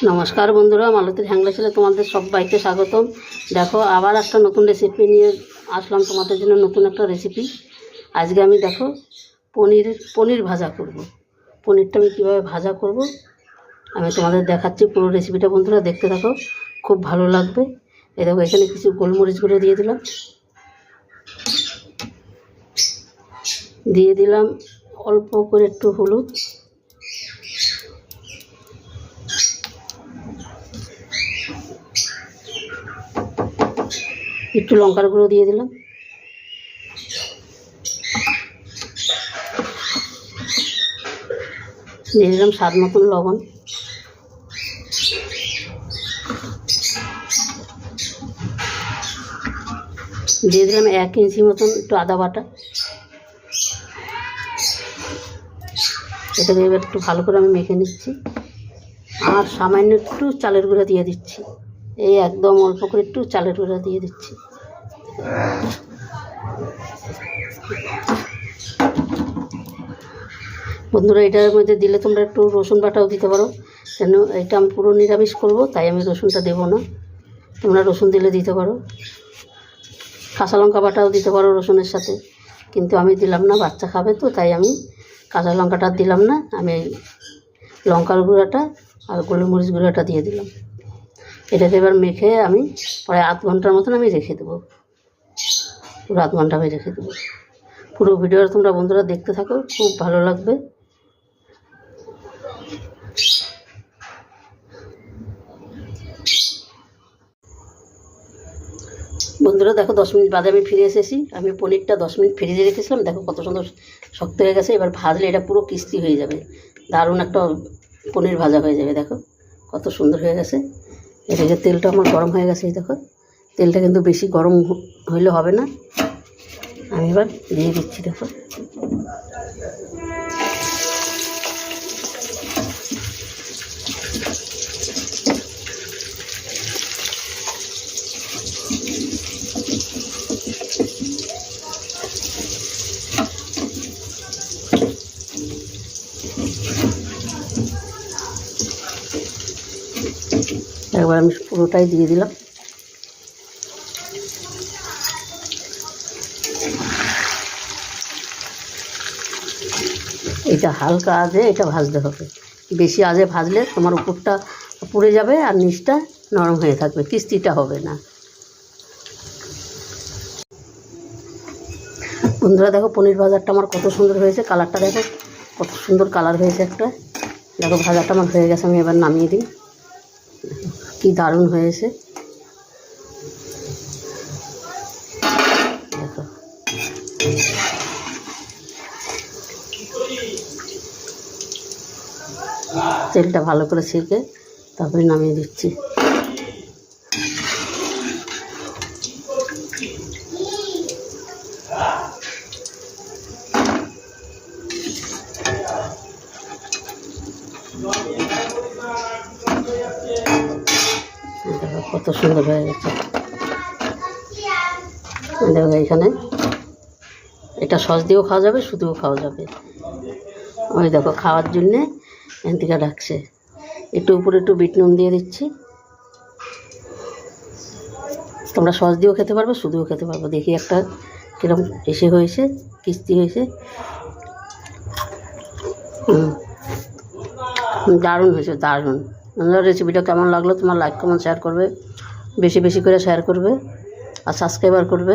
নমস্কার বন্ধুরা, মালতীর হ্যাংলা ছেলে তোমাদের সবাইকে স্বাগতম। দেখো, আবার একটা নতুন রেসিপি নিয়ে আসলাম তোমাদের জন্য। নতুন একটা রেসিপি আজকে আমি দেখো পনির ভাজা করব। পনিরটা আমি কীভাবে ভাজা করব আমি তোমাদের দেখাচ্ছি। পুরো রেসিপিটা বন্ধুরা দেখতে থাকো, খুব ভালো লাগবে। এই দেখো, এখানে কিছু গোলমরিচ গুঁড়ো দিয়ে দিলাম অল্প করে একটু হলুদ, একটু লঙ্কার গুঁড়ো দিয়ে দিলাম, স্বাদ মতন লবণ, দিয়ে দিলাম 1 ইঞ্চি মতন একটু আদা বাটা। এটাকে এবার একটু ভালো করে আমি মেখে নিচ্ছি। আর সামান্য একটু চালের গুঁড়া দিয়ে দিচ্ছি, এই একদম অল্প করে একটু চালের গুঁড়া দিয়ে দিচ্ছি। বন্ধুরা, এটার মধ্যে দিলে তোমরা একটু রসুন বাটাও দিতে পারো, কেন এটা আমি পুরো নিরামিষ করব, তাই আমি রসুনটা দেবো না। তোমরা রসুন দিলে দিতে পারো, কাঁচা লঙ্কা বাটাও দিতে পারো রসুনের সাথে, কিন্তু আমি দিলাম না, বাচ্চা খাবে তো, তাই আমি কাঁচা লঙ্কাটা দিলাম না। আমি লঙ্কার গুঁড়াটা আর গোলমরিচ গুঁড়াটা দিয়ে দিলাম। এটাকে এবার মেখে আমি প্রায় আধ ঘন্টার মতন আমি রেখে দেবো। পুরো আধ ঘন্টা আমি রেখে দেবো। পুরো ভিডিওটা তোমরা বন্ধুরা দেখতে থাকো, খুব ভালো লাগবে। বন্ধুরা দেখো, 10 মিনিট বাদে আমি ফিরে এসেছি। আমি পনিরটা 10 মিনিট ফ্রিজে রেখেছিলাম, দেখো কত সুন্দর শক্ত হয়ে গেছে। এবার ভাজলে এটা পুরো ক্রিস্পি হয়ে যাবে, দারুণ একটা পনির ভাজা হয়ে যাবে। দেখো কত সুন্দর হয়ে গেছে। এদিকে তেলটা আমার গরম হয়ে গেছে। এই দেখো, তেলটা কিন্তু বেশি গরম হইলে হবে না। আমি এবার দিয়ে দিচ্ছি। দেখো, একবার আমি পুরোটাই দিয়ে দিলাম। এটা হালকা আঁচে এটা ভাজতে হবে, বেশি আঁচে ভাজলে তোমার উপরটা পুড়ে যাবে আর নিচটা নরম হয়ে থাকবে, ক্রিস্পিটা হবে না। বন্ধুরা দেখো, পনির ভাজাটা আমার কত সুন্দর হয়েছে। কালারটা দেখো কত সুন্দর কালার হয়েছে একটা। দেখো ভাজাটা আমার হয়ে গেছে, আমি এবার নামিয়ে দিই। কি দারুণ হয়েছে দেখো। তেলটা ভালো করে ছেঁকে তারপরে নামিয়ে দিচ্ছি। দেখো কত সুন্দর হয়ে গেছে। দেখো এখানে এটা সস দিয়েও খাওয়া যাবে, শুধুও খাওয়া যাবে। ওই দেখো খাওয়ার জন্যে এখান থেকে রাখছে। একটু উপরে একটু বিট নুন দিয়ে দিচ্ছি। তোমরা সস দিয়েও খেতে পারবে, শুধুও খেতে পারবে। দেখি একটা কিরকম এসে হয়েছে, কিস্তি হয়েছে। দারুণ হয়েছে, দারুণ। রেসিপিটা কেমন লাগলো তোমার লাইক কমেন্ট শেয়ার করবে, বেশি বেশি করে শেয়ার করবে আর সাবস্ক্রাইবার করবে।